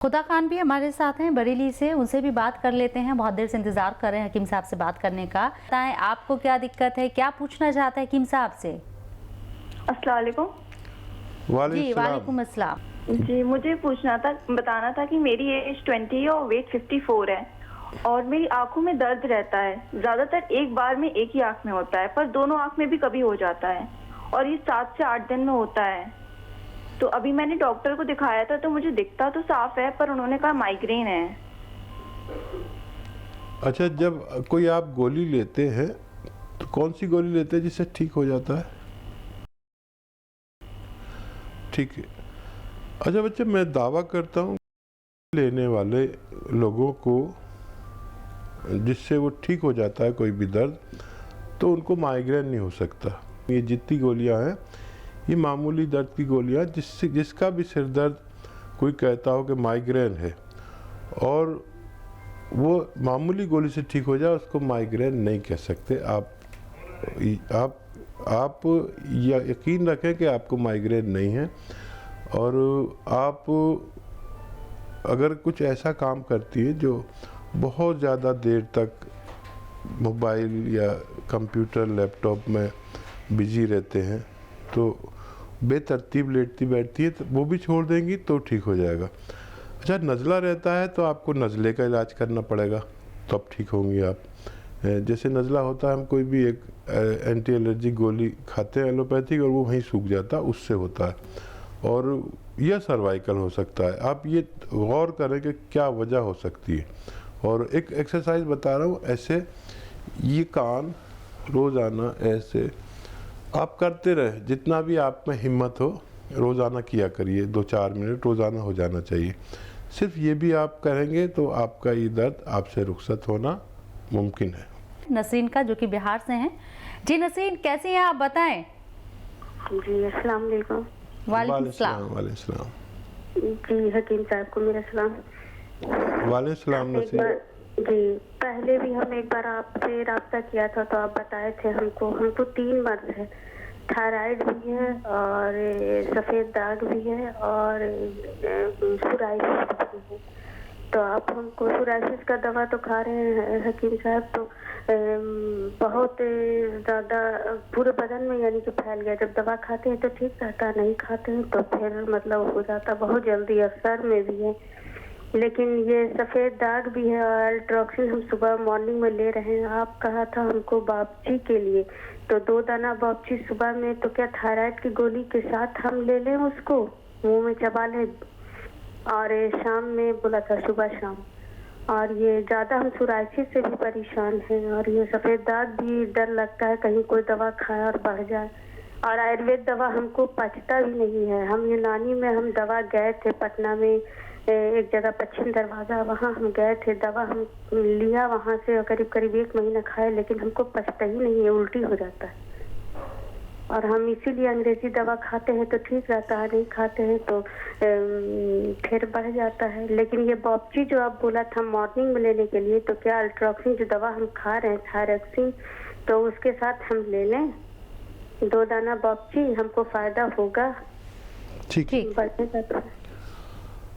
खुदा खान भी हमारे साथ हैं बरेली से, उनसे भी बात कर लेते हैं। बहुत देर से इंतजार कर रहे हैं हकीम साहब से बात करने का। बताएं आपको क्या दिक्कत है, क्या पूछना चाहते हैं हकीम साहब से? अस्सलाम वालेकुम। जी वालेकुम अस्सलाम। जी मुझे पूछना था, बताना था कि मेरी एज 20 है और वेट 54 है और मेरी आंखों में दर्द रहता है। ज्यादातर एक बार में एक ही आंख में होता है, पर दोनों आंख में भी कभी हो जाता है और ये 7 से 8 दिन में होता है। तो अभी मैंने डॉक्टर को दिखाया था तो मुझे दिखता तो साफ है, पर उन्होंने कहा माइग्रेन है। अच्छा, जब कोई आप गोली लेते हैं तो कौन सी गोली लेते हैं जिससे ठीक हो जाता है? ठीक है। अच्छा बच्चे, मैं दावा करता हूँ लेने वाले लोगों को जिससे वो ठीक हो जाता है कोई भी दर्द, तो उनको माइग्रेन नहीं हो सकता। ये जितनी गोलियां हैं ये मामूली दर्द की गोलियां, जिसका भी सिर दर्द कोई कहता हो कि माइग्रेन है और वो मामूली गोली से ठीक हो जाए, उसको माइग्रेन नहीं कह सकते। आप यकीन रखें कि आपको माइग्रेन नहीं है। और आप अगर कुछ ऐसा काम करती है जो बहुत ज़्यादा देर तक मोबाइल या कंप्यूटर लैपटॉप में बिजी रहते हैं, तो बेतरतीब लेटती बैठती है, तो वो भी छोड़ देंगी तो ठीक हो जाएगा। अच्छा, नज़ला रहता है तो आपको नज़ले का इलाज करना पड़ेगा, तो अब ठीक होंगी आप। जैसे नज़ला होता है, हम कोई भी एक एंटी एलर्जी गोली खाते हैं एलोपैथिक और वो वहीं सूख जाता है, उससे होता है। और यह सर्वाइकल हो सकता है। आप ये गौर करें कि क्या वजह हो सकती है। और एक एक्सरसाइज बता रहा हूँ, ऐसे ये कान रोज़ाना ऐसे आप करते रहे, जितना भी आप में हिम्मत हो रोज़ाना किया करिए। 2-4 मिनट रोज़ाना हो जाना चाहिए। सिर्फ ये भी आप करेंगे तो आपका ये दर्द आपसे रुखसत होना मुमकिन है। नसरीन का, जो कि बिहार से हैं। जी नसरीन, कैसे हैं आप, बताएं। जी अस्सलाम वालेकुम। वालेकुम सलाम। वालेकुम सलाम। जी हकीम साहब को मेरा सलाम। वालेकुम सलाम। जी पहले भी हम एक बार आपसे राब्ता किया था तो आप बताए थे हमको 3 मर्ज है, थायराइड भी है और सफ़ेद दाग भी है और सोराइसिस भी है। तो आप हमको सोराइसिस का दवा तो खा रहे हैं हकीम साहब, तो बहुत ज़्यादा पूरे बदन में यानी कि फैल गया। जब दवा खाते हैं तो ठीक रहता, नहीं खाते हैं तो फिर मतलब हो जाता बहुत जल्दी, और सर में भी है। लेकिन ये सफ़ेद दाग भी है और अल्ट्रोक्सिन हम सुबह मॉर्निंग में ले रहे हैं। आप कहा था हमको बापची के लिए, तो 2 दाना बापची सुबह में, तो क्या थायराइड की गोली के साथ हम ले लें उसको, मुंह में चबा लें? और शाम में बोला था सुबह शाम। और ये ज़्यादा हम सोराइसिस से भी परेशान हैं और ये सफ़ेद दाग भी डर लगता है कहीं कोई दवा खाए और बढ़ जाए। और आयुर्वेद दवा हमको पचता भी नहीं है। हम यूनानी में हम दवा गए थे पटना में, एक जगह पश्चिम दरवाज़ा, वहाँ हम गए थे, दवा हम लिया वहाँ से और करीब 1 महीना खाए, लेकिन हमको पचता ही नहीं है, उल्टी हो जाता है। और हम इसीलिए अंग्रेजी दवा खाते हैं तो ठीक रहता है, नहीं खाते हैं तो फिर बढ़ जाता है। लेकिन ये बॉपची जो आप बोला था मॉर्निंग में लेने के लिए, तो क्या अल्ट्रोक्सिन जो दवा हम खा रहे हैं थायरॉक्सिन, तो उसके साथ हम ले लें 2 दाना बॉपची, हमको फ़ायदा होगा? ठीक है।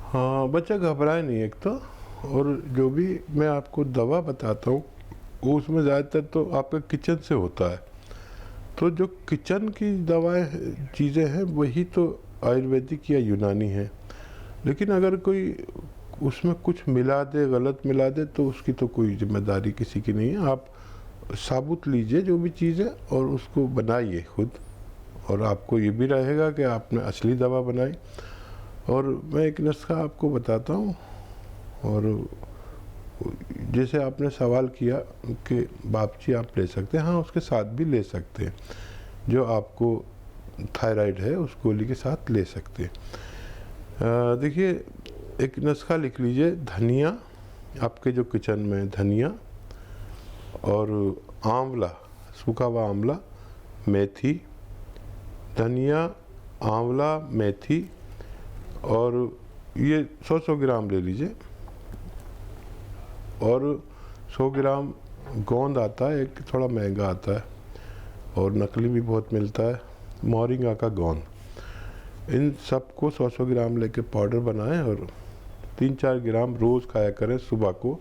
हाँ, बच्चा घबराए नहीं एक तो। और जो भी मैं आपको दवा बताता हूँ वो उसमें ज़्यादातर तो आपका किचन से होता है, तो जो किचन की दवाएं चीज़ें हैं वही तो आयुर्वेदिक या यूनानी है। लेकिन अगर कोई उसमें कुछ मिला दे, गलत मिला दे, तो उसकी तो कोई जिम्मेदारी किसी की नहीं है। आप साबुत लीजिए जो भी चीज़ें और उसको बनाइए खुद, और आपको ये भी रहेगा कि आपने असली दवा बनाई। और मैं एक नुस्खा आपको बताता हूँ। और जैसे आपने सवाल किया कि बापची आप ले सकते हैं, हाँ उसके साथ भी ले सकते हैं। जो आपको थायराइड है उस गोली के साथ ले सकते हैं। देखिए, एक नुस्खा लिख लीजिए। धनिया, आपके जो किचन में धनिया और आंवला, सूखा हुआ आंवला, मेथी, धनिया, आंवला, मेथी, और ये 100 ग्राम ले लीजिए। और 100 ग्राम गोंद आता है, एक थोड़ा महंगा आता है और नकली भी बहुत मिलता है, मोरिंगा का गोंद। इन सब को 100 ग्राम लेके पाउडर बनाएं और 3-4 ग्राम रोज़ खाया करें सुबह को,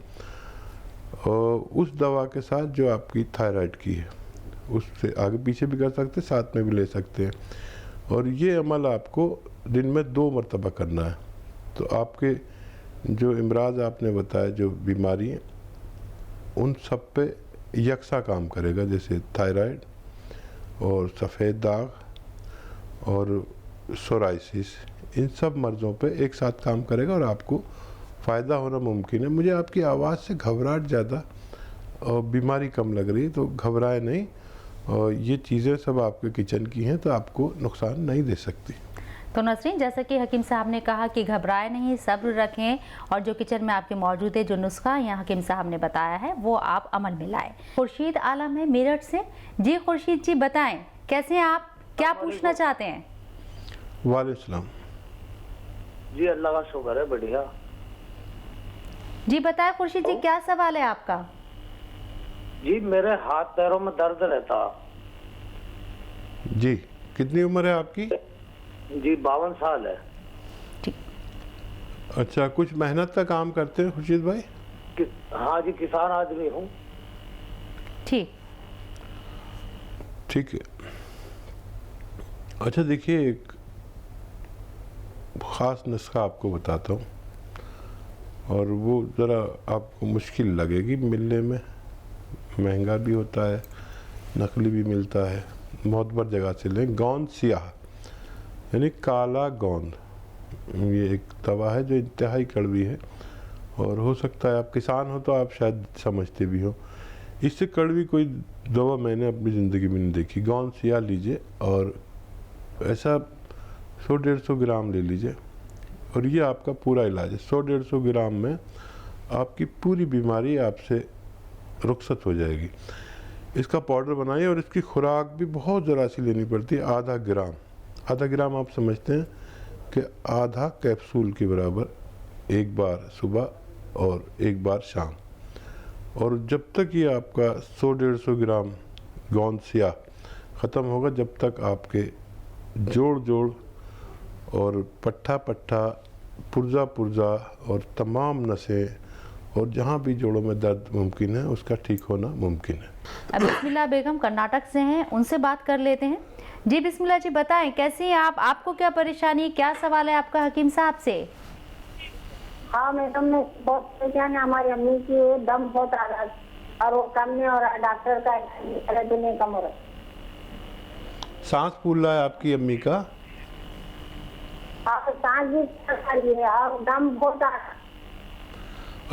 और उस दवा के साथ जो आपकी थायराइड की है, उससे आगे पीछे भी कर सकते हैं, साथ में भी ले सकते हैं। और ये अमल आपको दिन में 2 मरतबा करना है। तो आपके जो इमराज आपने बताया, जो बीमारी है, उन सब पे यकसा काम करेगा, जैसे थायराइड और सफ़ेद दाग और सोराइसिस, इन सब मर्ज़ों पे एक साथ काम करेगा और आपको फ़ायदा होना मुमकिन है। मुझे आपकी आवाज़ से घबराहट ज़्यादा और बीमारी कम लग रही है, तो घबराए नहीं, और ये चीज़ें सब आपके किचन की हैं, तो आपको नुकसान नहीं दे सकती। तो नसरीन, जैसा कि हकीम साहब ने कहा कि घबराए नहीं, सब्र रखें, और जो किचन में आपके मौजूद है, जो नुस्खा यहाँ हकीम साहब ने बताया है, वो आप अमल में लाएं। खुर्शीद आलम है मेरठ से। जी खुर्शीद जी, बताएं कैसे हैं आप, क्या पूछना चाहते हैं? वालेकुम सलाम। जी अल्लाह का शुक्र है, बढ़िया। जी बताएं खुर्शीद जी, क्या सवाल है आपका? जी मेरे हाथ पैरों में दर्द रहता। जी, कितनी उम्र है आपकी? जी 52 साल है। अच्छा, कुछ मेहनत का काम करते हैं खुर्शीद भाई? हाँ जी, किसान आदमी हूँ। ठीक है। अच्छा देखिए, एक ख़ास नुस्खा आपको बताता हूँ, और वो ज़रा आपको मुश्किल लगेगी मिलने में, महंगा भी होता है, नकली भी मिलता है, मोतबर जगह से लें। गोंद सियाह यानी काला गोंद, ये एक दवा है जो इंतहाई कड़वी है, और हो सकता है आप किसान हो तो आप शायद समझते भी हो। इससे कड़वी कोई दवा मैंने अपनी ज़िंदगी में नहीं देखी। गोंद सियाह लीजिए, और ऐसा 100-150 ग्राम ले लीजिए, और ये आपका पूरा इलाज है। 100-150 ग्राम में आपकी पूरी बीमारी आपसे रुखसत हो जाएगी। इसका पाउडर बनाइए, और इसकी खुराक भी बहुत ज़रा सी लेनी पड़ती है, आधा ग्राम। आधा ग्राम आप समझते हैं कि आधा कैप्सूल के बराबर, एक बार सुबह और एक बार शाम। और जब तक ये आपका 100-150 ग्राम गोंद सियाह ख़त्म होगा, जब तक आपके जोड़ और पट्ठा पुर्जा और तमाम नसें और जहाँ भी जोड़ों में दर्द मुमकिन है, उसका ठीक होना मुमकिन है। अब बिस्मिल्लाह बेगम कर्नाटक से हैं, उनसे बात कर लेते हैं। जी बिस्मिल्लाह जी, बताएं कैसी हैं आप, आपको क्या परेशानी, क्या सवाल है आपका हकीम साहब से? हाँ मैडम, मैं बहुत परेशान है। हमारी अम्मी की दम बहुत आ रहा है और वो कम नहीं हो रहा, डॉक्टर का दर्द नहीं कम हो रहा। सांस फूल रहा है आपकी अम्मी का? हाँ, सांस भी चल रही है और दम बहुत आ रहा है।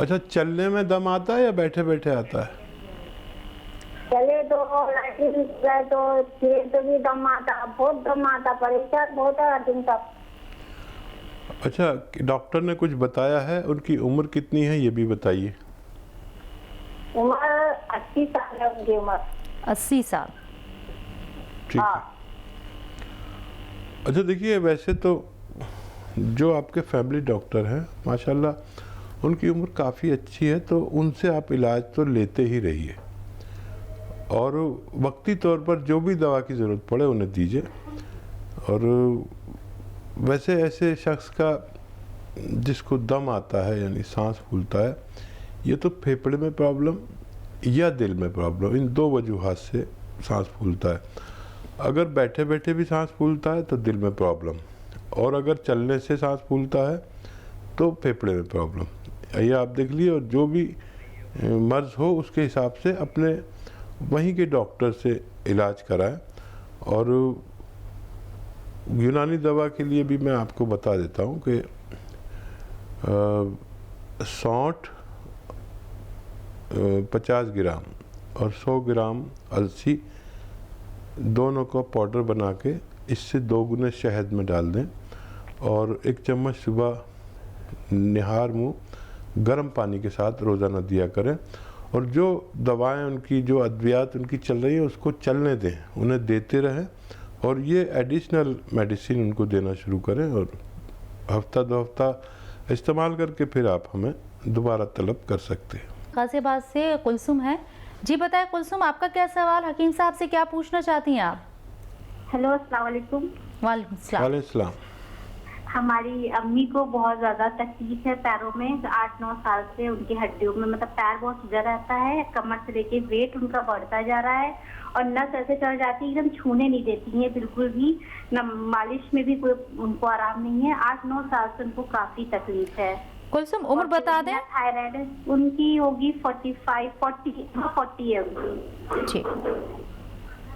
अच्छा, चलने में दम आता है या बैठे बैठे आता है? चले तो लैट्रिन गए तो फिर तो भी दम आता, बहुत दम आता, परेशान बहुत है हकीम साहब। अच्छा, डॉक्टर ने कुछ बताया है? उनकी उम्र कितनी है ये भी बताइए। उम्र 80 साल है उनकी उम्र। 80 साल। ठीक है। अच्छा देखिए, वैसे तो जो आपके फैमिली डॉक्टर हैं माशाल्लाह, उनकी उम्र काफ़ी अच्छी है, तो उनसे आप इलाज तो लेते ही रहिए, और वक्ती तौर पर जो भी दवा की ज़रूरत पड़े उन्हें दीजिए। और वैसे ऐसे शख्स का जिसको दम आता है यानी सांस फूलता है, ये तो फेफड़े में प्रॉब्लम या दिल में प्रॉब्लम, इन दो वजूहात से सांस फूलता है। अगर बैठे बैठे भी सांस फूलता है तो दिल में प्रॉब्लम, और अगर चलने से सांस फूलता है तो फेफड़े में प्रॉब्लम। ये आप देख लीजिए, और जो भी मर्ज़ हो उसके हिसाब से अपने वहीं के डॉक्टर से इलाज कराएं। और यूनानी दवा के लिए भी मैं आपको बता देता हूँ कि सौंठ 50 ग्राम और 100 ग्राम अलसी दोनों को पाउडर बना के इससे 2 गुने शहद में डाल दें, और 1 चम्मच सुबह निहार मुँह गर्म पानी के साथ रोज़ाना दिया करें। और जो दवाएं उनकी, जो अद्वियात उनकी चल रही है, उसको चलने दें, उन्हें देते रहें, और ये एडिशनल मेडिसिन उनको देना शुरू करें, और हफ्ता 2 हफ्ता इस्तेमाल करके फिर आप हमें दोबारा तलब कर सकते हैं। गाजियाबाद से कुलसुम है। जी बताएं कुलसुम, आपका क्या सवाल, हकीम साहब से क्या पूछना चाहती हैं आप? हेलो, अस्सलाम वालेकुम। वालेकुम सलाम। वालेकुम सलाम। हमारी अम्मी को बहुत ज्यादा तकलीफ है पैरों में, 8-9 साल से उनकी हड्डियों में मतलब पैर बहुत सूजा रहता है, कमर से लेके वेट उनका बढ़ता जा रहा है और नस ऐसे चढ़ जाती है एकदम छूने नहीं देती है बिल्कुल भी, न मालिश में भी कोई उनको आराम नहीं है। 8-9 साल से उनको काफी तकलीफ है। कुलसुम उम्र बता दें। थायराइड उनकी होगी 40 है उनकी।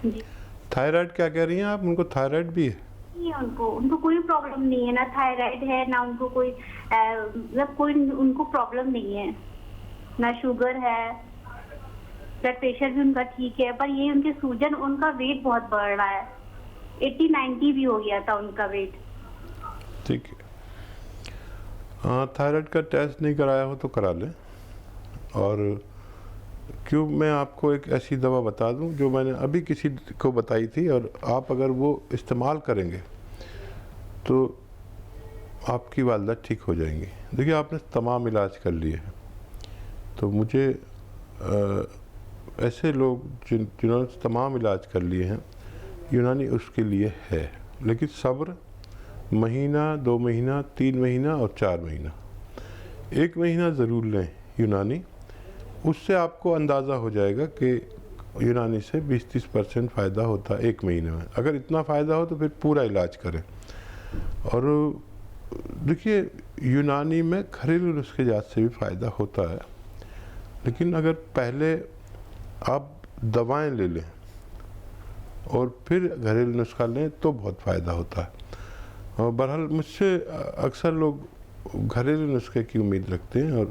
जी। थायराइड क्या कह रही हैं आप? उनको थायराइड भी है? नहीं, उनको कोई प्रॉब्लम नहीं है, ना थायराइड है ना उनको कोई मतलब कोई उनको प्रॉब्लम नहीं है, ना शुगर है, ब्लड प्रेशर भी उनका ठीक है, पर ये उनके सूजन, उनका वेट बहुत बढ़ रहा है, 80-90 भी हो गया था उनका वेट। ठीक है, हाँ थायराइड का टेस्ट नहीं कराया हो तो करा लें। और क्यों, मैं आपको एक ऐसी दवा बता दूं जो मैंने अभी किसी को बताई थी, और आप अगर वो इस्तेमाल करेंगे तो आपकी वालदा ठीक हो जाएंगी। देखिए आपने तमाम इलाज कर लिए हैं, तो मुझे ऐसे लोग जिन्होंने तमाम इलाज कर लिए हैं, यूनानी उसके लिए है, लेकिन सब्र, महीना, 2 महीना, 3 महीना और 4 महीना, 1 महीना ज़रूर लें यूनानी। उससे आपको अंदाज़ा हो जाएगा कि यूनानी से 20-30% फ़ायदा होता है 1 महीने में। अगर इतना फ़ायदा हो तो फिर पूरा इलाज करें। और देखिए यूनानी में घरेलू नुस्खे जात से भी फ़ायदा होता है, लेकिन अगर पहले आप दवाएं ले लें और फिर घरेलू नुस्खा लें तो बहुत फ़ायदा होता है। और बहरहाल मुझसे अक्सर लोग घरेलू नुस्खे की उम्मीद रखते हैं, और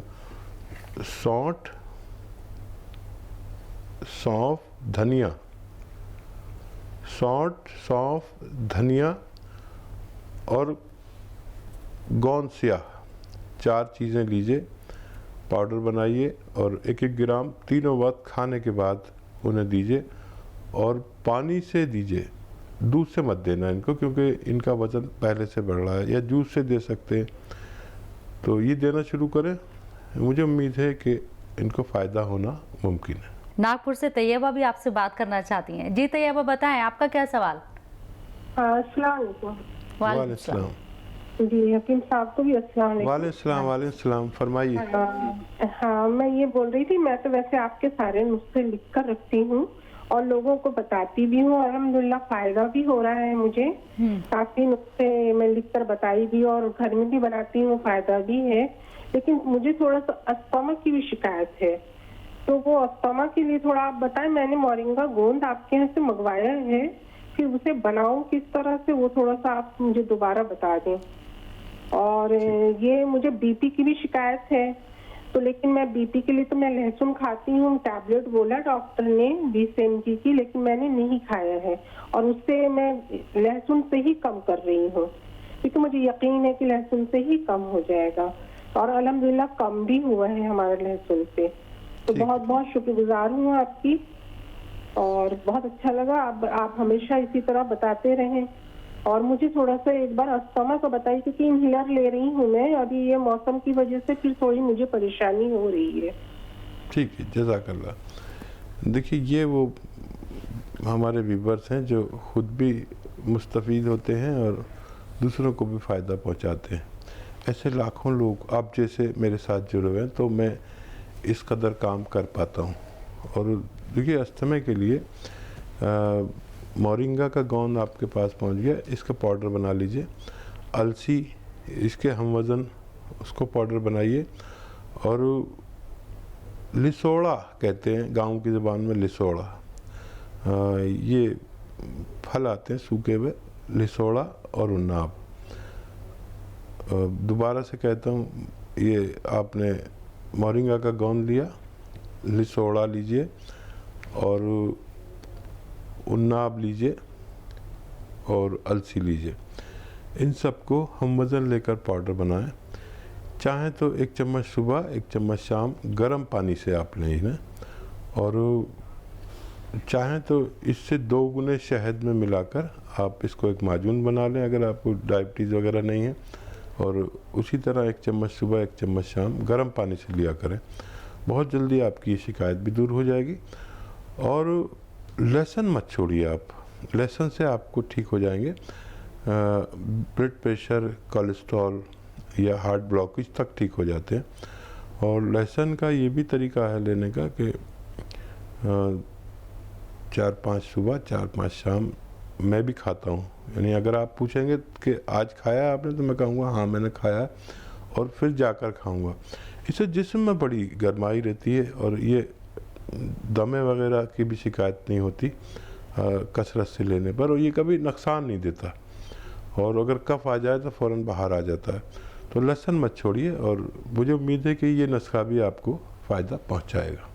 सौंफ, धनिया, सौंफ, धनिया और गोंद स्याह, 4 चीज़ें लीजिए, पाउडर बनाइए और 1-1 ग्राम तीनों वक्त खाने के बाद उन्हें दीजिए, और पानी से दीजिए, दूध से मत देना इनको, क्योंकि इनका वज़न पहले से बढ़ रहा है, या जूस से दे सकते हैं। तो ये देना शुरू करें, मुझे उम्मीद है कि इनको फ़ायदा होना मुमकिन है। नागपुर से तैयबा भी आपसे बात करना चाहती हैं। जी तैयबा बताएं, आपका क्या सवाल? अस्सलाम वालेकुम। वालेकुम सलाम। जी हकीम साहब को भी अस्सलाम वालेकुम। वालेकुम सलाम, फरमाइए। हाँ मैं ये बोल रही थी, मैं तो वैसे आपके सारे नुस्खे लिख कर रखती हूँ और लोगों को बताती भी हूँ, अल्हम्दुलिल्लाह फायदा भी हो रहा है मुझे। काफी नुस्खे मैं लिख कर बताई भी और घर में भी बनाती हूँ, फायदा भी है। लेकिन मुझे थोड़ा सा अस्थमा की भी शिकायत है, तो वो अस्थमा के लिए थोड़ा आप बताएं। मैंने मोरिंगा गोंद आपके यहाँ से मंगवाया है, फिर उसे बनाऊं किस तरह से, वो थोड़ा सा आप मुझे दोबारा बता दें। और ये मुझे बीपी की भी शिकायत है, तो लेकिन मैं बीपी के लिए तो मैं लहसुन खाती हूँ, टैबलेट बोला डॉक्टर ने 20 mg की, लेकिन मैंने नहीं खाया है और उससे मैं लहसुन से ही कम कर रही हूँ, क्योंकि मुझे यकीन है कि लहसुन से ही कम हो जाएगा, और अल्हम्दुलिल्लाह कम भी हुआ है हमारे लहसुन से। तो बहुत बहुत शुक्रगुजार हूँ आपकी, और बहुत अच्छा लगा। आप हमेशा इसी तरह बताते रहें। और मुझे थोड़ा सा एक बार अस्थमा का बताइए, क्योंकि इनहेलर ले रही हूँ मैं अभी, ये मौसम की वजह से फिर थोड़ी मुझे परेशानी हो रही है। ठीक है, जज़ाकल्लाह। देखिए ये वो हमारे व्यूअर्स हैं जो खुद भी मुस्तफ़ीद होते हैं और दूसरों को भी फ़ायदा पहुंचाते हैं। ऐसे लाखों लोग आप जैसे मेरे साथ जुड़े हुए हैं, तो मैं इस कदर काम कर पाता हूँ। और देखिए अस्थमा के लिए मोरिंगा का गोंद आपके पास पहुँच गया, इसका पाउडर बना लीजिए। अलसी, इसके हम वज़न, उसको पाउडर बनाइए। और लिसोड़ा कहते हैं गांव की ज़बान में, लिसोड़ा, ये फल आते हैं सूखे हुए, लिसोड़ा और उन्नाब। दोबारा से कहता हूँ, ये आपने मोरिंगा का गोंद लिया, लिसोड़ा लीजिए और उन्नाब लीजिए और अलसी लीजिए। इन सबको हम वज़न लेकर पाउडर बनाएं। चाहें तो 1 चम्मच सुबह, 1 चम्मच शाम गर्म पानी से आप लें इन्हें, और चाहें तो इससे 2 गुने शहद में मिलाकर आप इसको एक माजून बना लें, अगर आपको डायबिटीज़ वगैरह नहीं है। और उसी तरह 1 चम्मच सुबह, 1 चम्मच शाम गर्म पानी से लिया करें। बहुत जल्दी आपकी ये शिकायत भी दूर हो जाएगी। और लहसुन मत छोड़िए आप, लहसुन से आपको ठीक हो जाएंगे। ब्लड प्रेशर, कोलेस्ट्रॉल या हार्ट ब्लॉकेज तक ठीक हो जाते हैं। और लहसुन का ये भी तरीका है लेने का कि 4-5 सुबह 4-5 शाम मैं भी खाता हूँ। यानी अगर आप पूछेंगे कि आज खाया आपने, तो मैं कहूँगा हाँ मैंने खाया, और फिर जाकर खाऊँगा। इससे जिस्म में बड़ी गर्माई रहती है और ये दमे वगैरह की भी शिकायत नहीं होती कसरत से लेने पर, और ये कभी नुकसान नहीं देता। और अगर कफ आ जाए तो फ़ौरन बाहर आ जाता है। तो लहसुन मत छोड़िए, और मुझे उम्मीद है कि ये नुस्खा भी आपको फ़ायदा पहुंचाएगा।